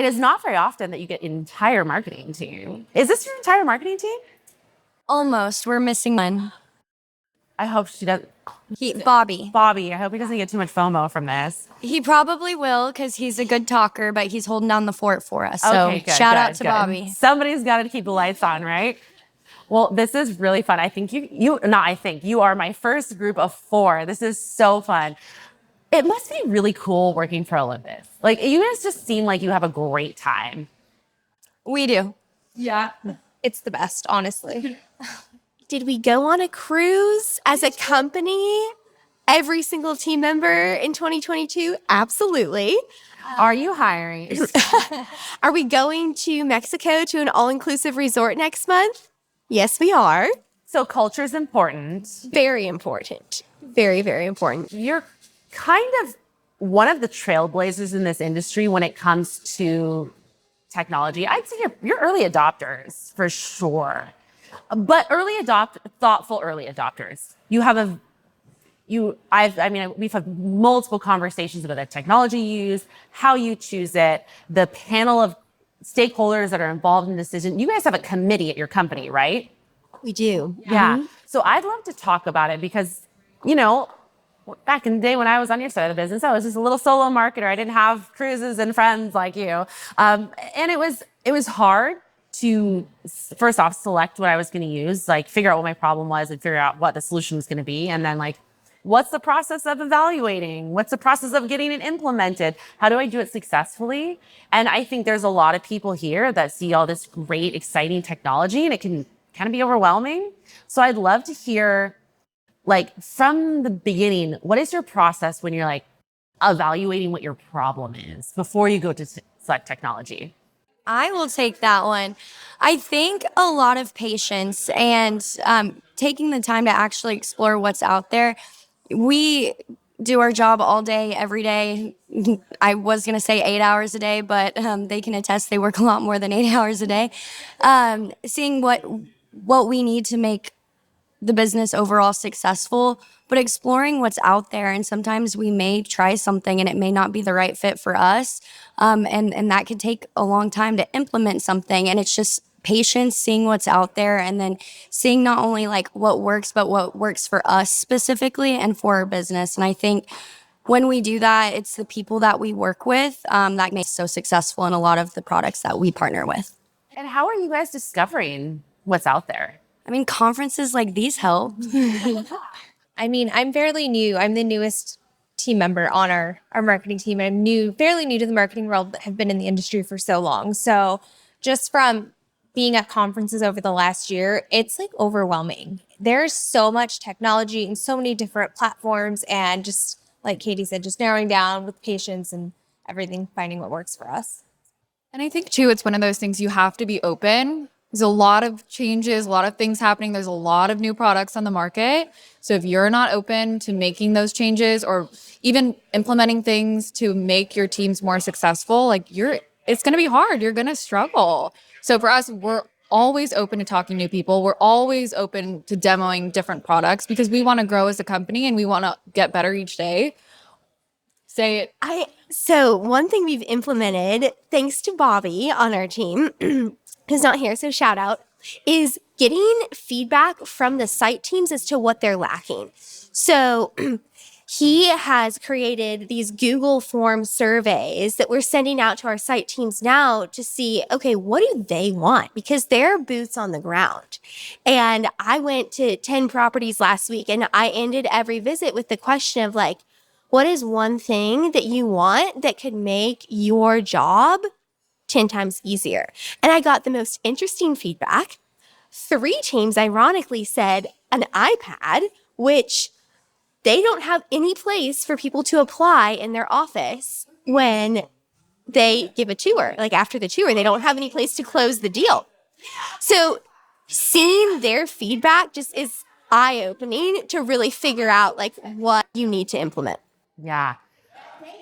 is not very often that you get an entire marketing team. Is this your entire marketing team? Almost. We're missing one. I hope she does. Bobby. Bobby, I hope he doesn't get too much FOMO from this. He probably will because he's a good talker, but he's holding down the fort for us. So Okay, good, shout out to Bobby. Somebody's got to keep the lights on, right? Well, this is really fun. I think you are my first group of 4. This is so fun. It must be really cool working for Olympus. Like, you guys just seem like you have a great time. We do. Yeah. It's the best, honestly. Did we go on a cruise as a company? Every single team member in 2022? Absolutely. Are you hiring? Are we going to Mexico to an all-inclusive resort next month? Yes, we are. So culture is important. Very important. Very, very important. You're kind of one of the trailblazers in this industry when it comes to technology. I'd say you're early adopters for sure. But thoughtful early adopters. We've had multiple conversations about the technology you use, how you choose it, the panel of stakeholders that are involved in the decision. You guys have a committee at your company, right? We do. Yeah. Mm-hmm. So I'd love to talk about it because, back in the day when I was on your side of the business, I was just a little solo marketer. I didn't have cruises and friends like you. And it was hard to, first off, select what I was going to use, like figure out what my problem was and figure out what the solution was going to be. And then what's the process of evaluating? What's the process of getting it implemented? How do I do it successfully? And I think there's a lot of people here that see all this great, exciting technology, and it can kind of be overwhelming. So I'd love to hear, from the beginning, what is your process when you're evaluating what your problem is before you go to select technology? I will take that one. I think a lot of patience and taking the time to actually explore what's out there. We do our job all day, every day. I was going to say 8 hours a day, but they can attest they work a lot more than 8 hours a day. Seeing what we need to make the business overall successful, but exploring what's out there. And sometimes we may try something and it may not be the right fit for us. And that could take a long time to implement something. And it's just patience, seeing what's out there, and then seeing not only what works, but what works for us specifically and for our business. And I think when we do that, it's the people that we work with that makes us so successful in a lot of the products that we partner with. And how are you guys discovering what's out there? I mean, conferences like these help. I'm fairly new. I'm the newest team member on our marketing team. I'm fairly new to the marketing world, but have been in the industry for so long. So just from being at conferences over the last year, it's overwhelming. There's so much technology and so many different platforms, and just like Katie said, just narrowing down with patience and everything, finding what works for us. And I think too, it's one of those things you have to be open. There's a lot of changes, a lot of things happening. There's a lot of new products on the market. So if you're not open to making those changes or even implementing things to make your teams more successful, it's going to be hard. You're going to struggle. So for us, we're always open to talking to new people. We're always open to demoing different products because we want to grow as a company and we want to get better each day. Say it. So one thing we've implemented, thanks to Bobby on our team, who's not here, so shout out, is getting feedback from the site teams as to what they're lacking. So he has created these Google form surveys that we're sending out to our site teams now to see, okay, what do they want? Because they're boots on the ground. And I went to 10 properties last week, and I ended every visit with the question of what is one thing that you want that could make your job 10 times easier? And I got the most interesting feedback. 3 teams ironically said an iPad, which they don't have any place for people to apply in their office when they give a tour. After the tour, they don't have any place to close the deal. So seeing their feedback just is eye-opening to really figure out what you need to implement. Yeah.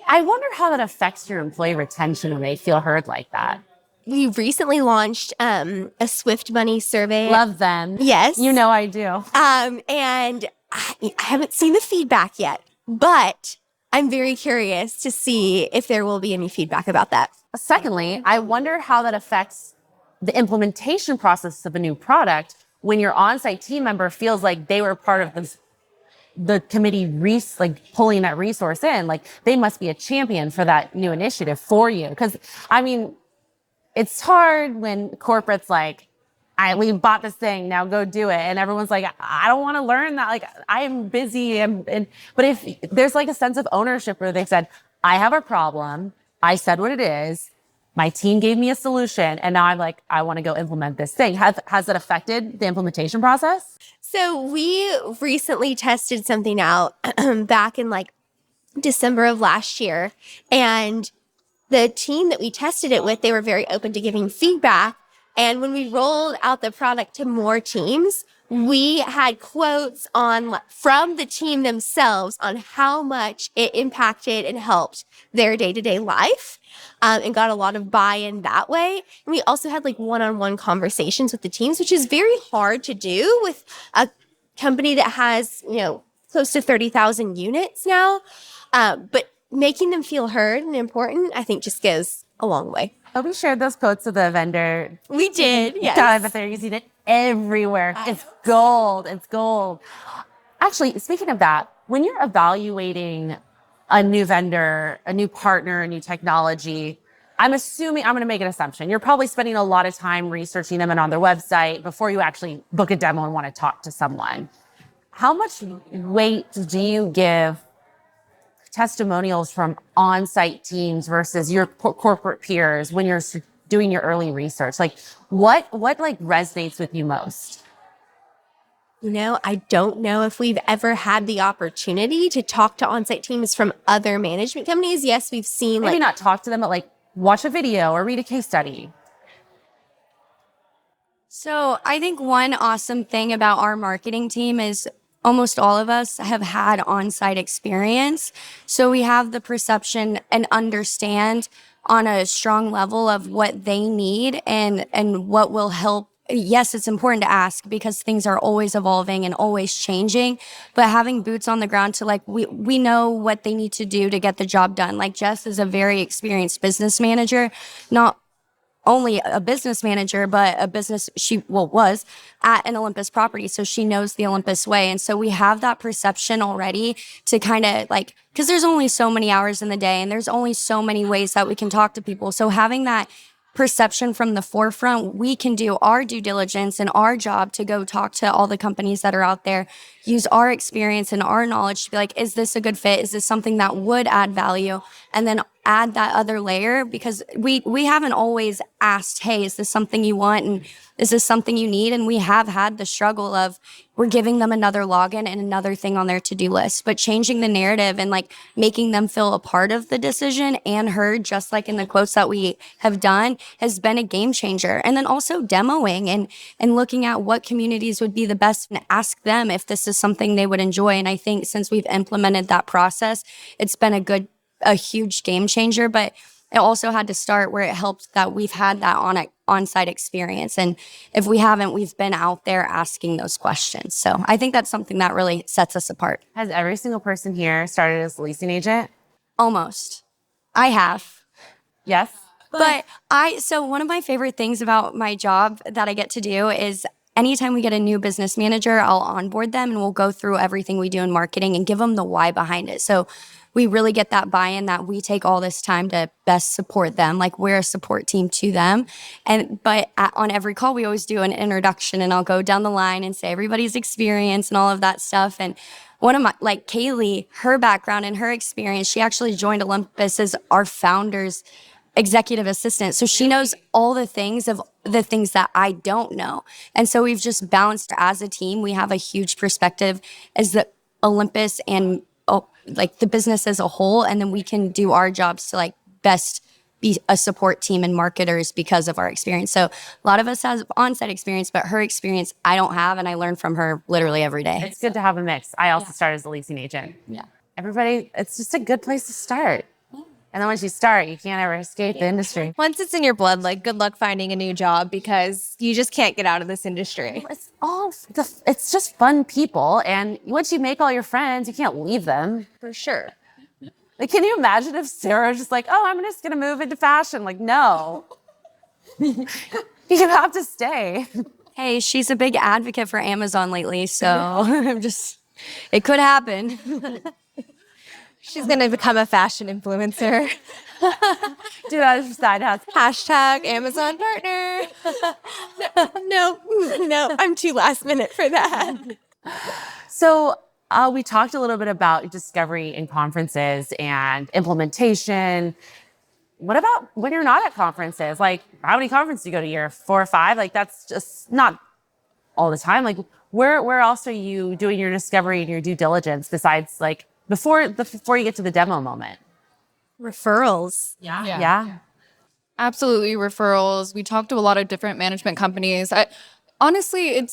I wonder how that affects your employee retention when they feel heard like that. We recently launched a Swift Bunny survey. Love them. Yes. You know I do. And I haven't seen the feedback yet, but I'm very curious to see if there will be any feedback about that. Secondly, I wonder how that affects the implementation process of a new product when your on-site team member feels like they were part of the committee like pulling that resource in. Like they must be a champion for that new initiative for you. Because I mean, it's hard when corporate's like, we bought this thing, now go do it. And everyone's like, I don't want to learn that. Like, I'm busy. But if there's like a sense of ownership where they've said, I have a problem. I said what it is. My team gave me a solution. And now I'm like, I want to go implement this thing. Has it affected the implementation process? So we recently tested something out back in like December of last year. And the team that we tested it with, they were very open to giving feedback. And when we rolled out the product to more teams, we had quotes from the team themselves on how much it impacted and helped their day-to-day life, and got a lot of buy-in that way. And we also had like one-on-one conversations with the teams, which is very hard to do with a company that has, close to 30,000 units now. But making them feel heard and important, I think just goes a long way. Oh, we shared those quotes with the vendor. We did, yes. God, but they're using it everywhere. It's gold. It's gold. Actually, speaking of that, when you're evaluating a new vendor, a new partner, a new technology, I'm going to make an assumption. You're probably spending a lot of time researching them and on their website before you actually book a demo and want to talk to someone. How much weight do you give testimonials from on-site teams versus your corporate peers when you're doing your early research? Like what like resonates with you most? I don't know if we've ever had the opportunity to talk to on-site teams from other management companies. Yes, we've seen maybe not talk to them, but like watch a video or read a case study. So I think one awesome thing about our marketing team is almost all of us have had on-site experience. So we have the perception and understand on a strong level of what they need and what will help. Yes, it's important to ask because things are always evolving and always changing, but having boots on the ground to like, we know what they need to do to get the job done. Like Jess is a very experienced business manager, not only a business manager, but was at an Olympus property. So she knows the Olympus way. And so we have that perception already to kind of like, because there's only so many hours in the day and there's only so many ways that we can talk to people. So having that perception from the forefront, we can do our due diligence and our job to go talk to all the companies that are out there, use our experience and our knowledge to be like, is this a good fit? Is this something that would add value? And then add that other layer because we haven't always asked, hey, is this something you want? And is this something you need? And we have had the struggle of we're giving them another login and another thing on their to-do list, but changing the narrative and like making them feel a part of the decision and heard, just like in the quotes that we have done, has been a game changer. And then also demoing and looking at what communities would be the best and ask them if this is something they would enjoy. And I think since we've implemented that process, it's been a huge game changer, but it also had to start where it helped that we've had that on-site experience. And if we haven't, we've been out there asking those questions. So I think that's something that really sets us apart. Has every single person here started as a leasing agent? Almost. I have. Yes. But so one of my favorite things about my job that I get to do is anytime we get a new business manager, I'll onboard them and we'll go through everything we do in marketing and give them the why behind it. So we really get that buy-in that we take all this time to best support them. Like we're a support team to them. But on every call, we always do an introduction and I'll go down the line and say everybody's experience and all of that stuff. And one of my, like Kaylee, her background and her experience, she actually joined Olympus as our founder's executive assistant. So she knows all the things that I don't know. And so we've just balanced as a team. We have a huge perspective as the Olympus and like the business as a whole. And then we can do our jobs to like best be a support team and marketers because of our experience. So a lot of us have on-site experience, but her experience I don't have. And I learn from her literally every day. It's good to have a mix. I also started as a leasing agent. Yeah. Everybody, it's just a good place to start. And then once you start, you can't ever escape the industry. Once it's in your blood, like good luck finding a new job because you just can't get out of this industry. It's just fun people. And once you make all your friends, you can't leave them. For sure. Like, can you imagine if Sarah was just like, oh, I'm just going to move into fashion? Like, no. You have to stay. Hey, she's a big advocate for Amazon lately, so I'm just, it could happen. She's going to become a fashion influencer. Do that as your side hustle. Hashtag Amazon partner. No, I'm too last minute for that. So we talked a little bit about discovery in conferences and implementation. What about when you're not at conferences? Like, how many conferences do you go to a year? 4 or 5? Like, that's just not all the time. Like, where else are you doing your discovery and your due diligence besides like before you get to the demo moment? Referrals. Yeah. Absolutely, referrals. We talked to a lot of different management companies. Honestly,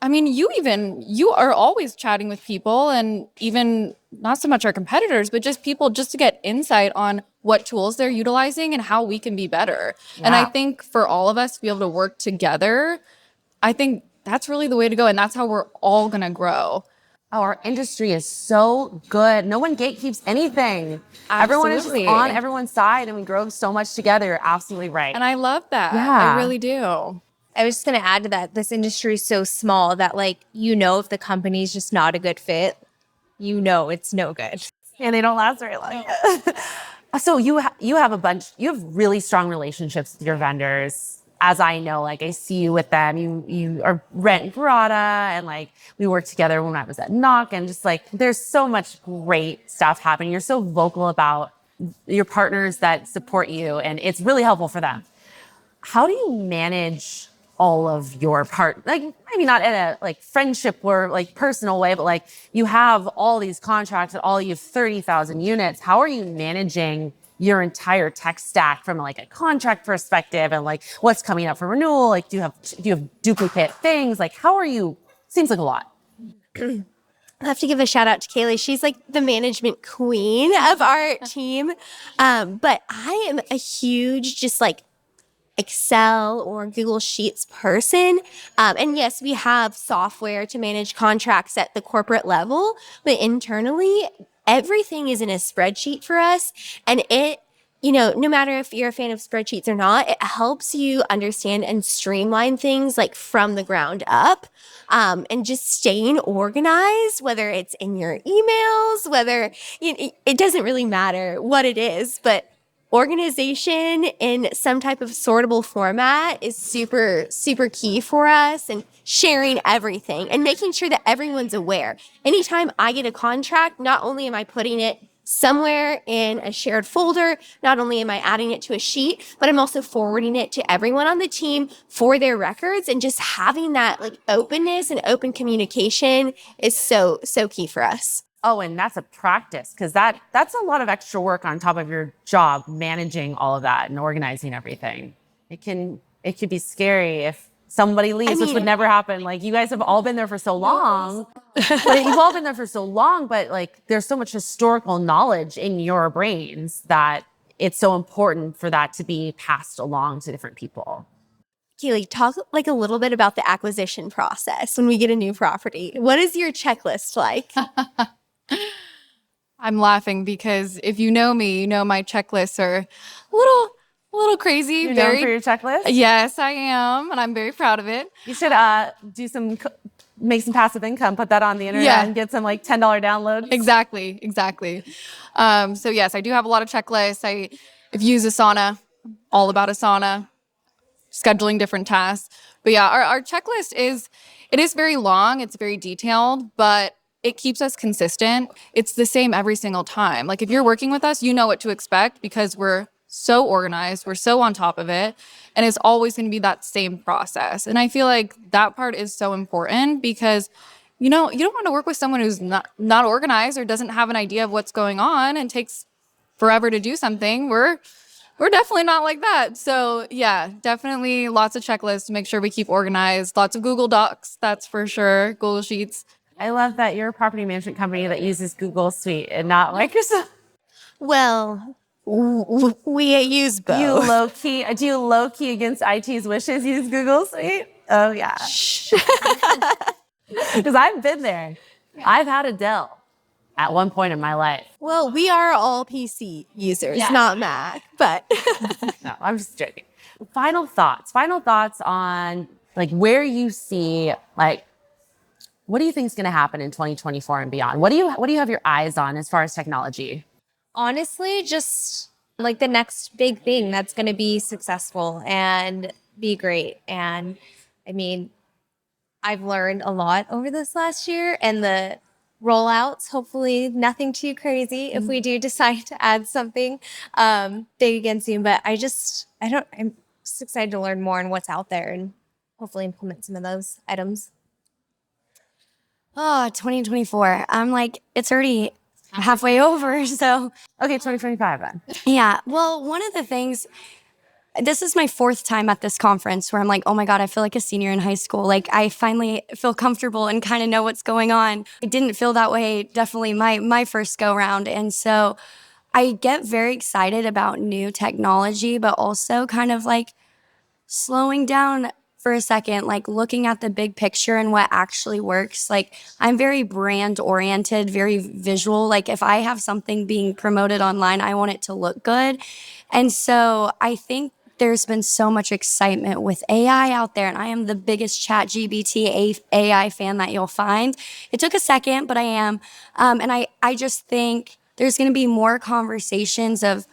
you are always chatting with people, and even not so much our competitors, but just people just to get insight on what tools they're utilizing and how we can be better. And I think for all of us to be able to work together, I think that's really the way to go. And that's how we're all going to grow. Oh, our industry is so good. No one gatekeeps anything. Everyone is just Absolutely. on everyone's side, and we grow so much together. You're absolutely right. And I love that. Yeah. I really do. I was just going to add to that. This industry is so small that, like, if the company's just not a good fit, it's no good. And they don't last very long. So you have really strong relationships with your vendors. As I know, like I see you with them. You are Rent Grata, and like we worked together when I was at Knock, and just like there's so much great stuff happening. You're so vocal about your partners that support you, and it's really helpful for them. How do you manage all of your like maybe not in a like friendship or like personal way, but like you have all these contracts and you have 30,000 units. How are you managing your entire tech stack from like a contract perspective, and like what's coming up for renewal? Like, do you have duplicate things? Like, how are you? Seems like a lot. I have to give a shout out to Kaylee. She's like the management queen of our team. But I am a huge just like Excel or Google Sheets person. And yes, we have software to manage contracts at the corporate level, but internally, everything is in a spreadsheet for us. And no matter if you're a fan of spreadsheets or not, it helps you understand and streamline things like from the ground up. And just staying organized, whether it's in your emails, it doesn't really matter what it is, but organization in some type of sortable format is super, super key for us, and sharing everything and making sure that everyone's aware. Anytime I get a contract, not only am I putting it somewhere in a shared folder, not only am I adding it to a sheet, but I'm also forwarding it to everyone on the team for their records, and just having that like openness and open communication is so, so key for us. Oh, and that's a practice, because that's a lot of extra work on top of your job, managing all of that and organizing everything. It could be scary if somebody leaves, which would never happen. Like, you guys have all been there for so long, but like there's so much historical knowledge in your brains that it's so important for that to be passed along to different people. Keely, talk like a little bit about the acquisition process when we get a new property. What is your checklist like? I'm laughing because if you know me, you know my checklists are a little crazy. You're known for your checklist? Yes, I am, and I'm very proud of it. You should make some passive income, put that on the internet, and get some like $10 downloads. Exactly. So yes, I do have a lot of checklists. I've used Asana, all about Asana, scheduling different tasks. But yeah, our checklist is very long. It's very detailed, but it keeps us consistent. It's the same every single time. Like, if you're working with us, you know what to expect because we're so organized, we're so on top of it, and it's always going to be that same process. And I feel like that part is so important because, you don't want to work with someone who's not organized or doesn't have an idea of what's going on and takes forever to do something. We're definitely not like that. So yeah, definitely lots of checklists to make sure we keep organized. Lots of Google Docs, that's for sure. Google Sheets. I love that you're a property management company that uses Google Suite and not Microsoft. Well, we use both. Do you low key against IT's wishes use Google Suite? Oh yeah. Because I've been there. I've had a Dell. at one point in my life. Well, we are all PC users, not Mac, but No, I'm just joking. Final thoughts on like where you see, like, what do you think is going to happen in 2024 and beyond? What do you have your eyes on as far as technology? Honestly, just like the next big thing that's going to be successful and be great. And I mean, I've learned a lot over this last year, and the rollouts, hopefully nothing too crazy if we do decide to add something big again soon. But I'm just excited to learn more on what's out there and hopefully implement some of those items. Oh, 2024. I'm like, it's already halfway over. So, Okay, 2025 then. yeah. Well, one of the things, this is my fourth time at this conference where I'm like, oh my God, I feel like a senior in high school. Like, I finally feel comfortable and kind of know what's going on. It didn't feel that way, definitely my first go round. And so I get very excited about new technology, but also kind of like slowing down for a second, like looking at the big picture and what actually works. Like, I'm very brand oriented, very visual. Like, if I have something being promoted online, I want it to look good. And so I think there's been so much excitement with AI out there, and I am the biggest ChatGPT AI fan that you'll find. It took a second, but I am. And I just think there's going to be more conversations of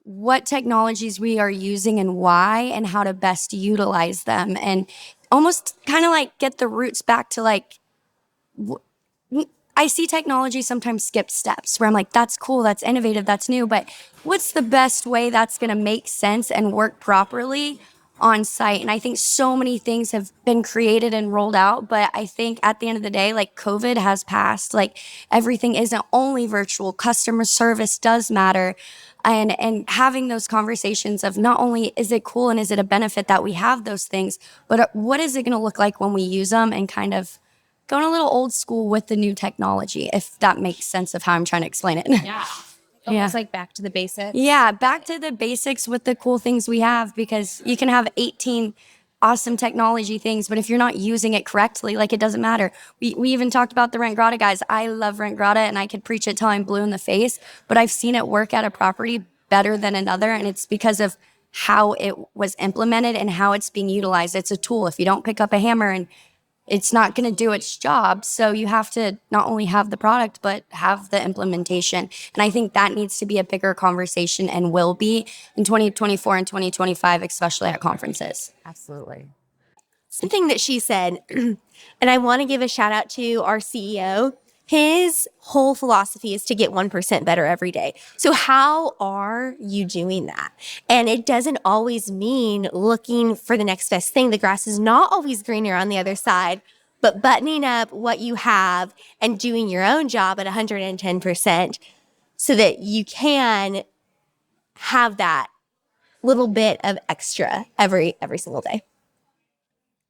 what technologies we are using and why, and how to best utilize them, and almost kind of like get the roots back to like, I see technology sometimes skip steps where I'm like, that's cool, that's innovative, that's new, but what's the best way that's going to make sense and work properly on site? And I think so many things have been created and rolled out, but I think at the end of the day, like, COVID has passed, like, everything isn't only virtual. Customer service does matter. And having those conversations of not only is it cool and is it a benefit that we have those things, but what is it going to look like when we use them, and kind of going a little old school with the new technology, if that makes sense of how I'm trying to explain it. Yeah. Almost like back to the basics. Yeah, back to the basics with the cool things we have, because you can have 18 awesome technology things, but if you're not using it correctly, like, it doesn't matter. We even talked about the Rent Grata guys. I love Rent Grata, and I could preach it till I'm blue in the face, but I've seen it work at a property better than another, and it's because of how it was implemented and how it's being utilized. It's a tool. If you don't pick up a hammer, and it's not going to do its job. So you have to not only have the product, but have the implementation. And I think that needs to be a bigger conversation, and will be in 2024 and 2025, especially at conferences. Absolutely. something that she said, and I want to give a shout out to our CEO. His whole philosophy is to get 1% better every day. So how are you doing that? And it doesn't always mean looking for the next best thing. The grass is not always greener on the other side, but buttoning up what you have and doing your own job at 110% so that you can have that little bit of extra every single day.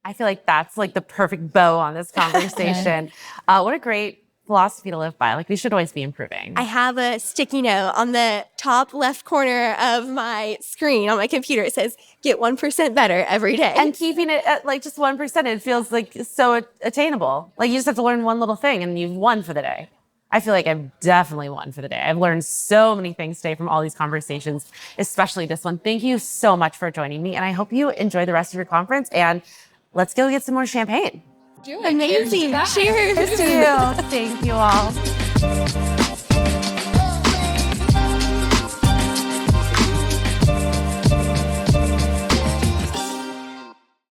I feel like that's like the perfect bow on this conversation. What a great philosophy to live by. Like, we should always be improving. I have a sticky note on the top left corner of my screen on my computer. It says, get 1% better every day. And keeping it at like just 1%, it feels like so attainable. Like, you just have to learn one little thing and you've won for the day. I feel like I've definitely won for the day. I've learned so many things today from all these conversations, especially this one. Thank you so much for joining me. And I hope you enjoy the rest of your conference, and let's go get some more champagne. Amazing. Cheers. Thank you all.